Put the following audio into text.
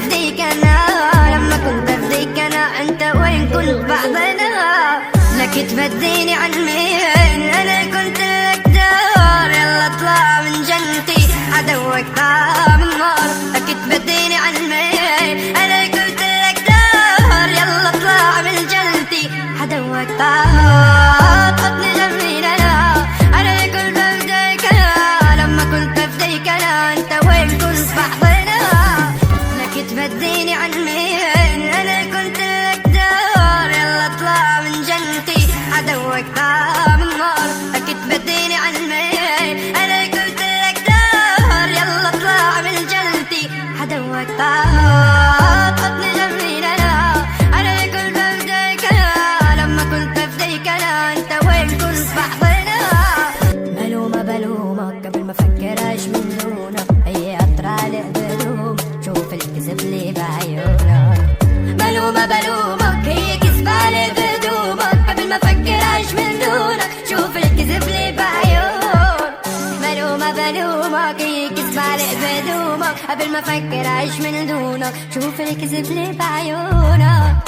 فديك أنا، لما كنت أفديك أنا أنت وين كنت بعضنا؟ لك تبديني عن مين؟ أنا كنت لك دار، يلا اطلع من جنتي عدوك طعم النار. لك تبديني عن مين؟ أنا كنت لك دار، يلا اطلع من جنتي عدوك طعم. خدني جميل أنا كنت أفديك أنا، لما كنت أفديك أنا أنت وين كنت بعضنا؟ لك تبديني عن مين؟ أنا كنت لك دار، يلا اطلع من جنتي عدوك طعم النار. لك تبديني عن مين؟ أنا كنت لك دار، يلا اطلع من جنتي عدوك طعم. خدني جميل أنا كنت أفديك أنا، لما كنت أفديك أنا أنت وين كنت بعضنا؟ ملومة بلومك قبل ما أفكرش من دونك، هي أطرالق بدوم شوف الكذب لي بعيونك. ملومة بلومك هي كذبالي بدومك، قبل ما أفكرش من دونك شوف الكذب لي بعيونك. ملومة بلومك هي كذبالي بدومك، قبل ما أفكرش من دونك شوف الكذب لي بعيونك.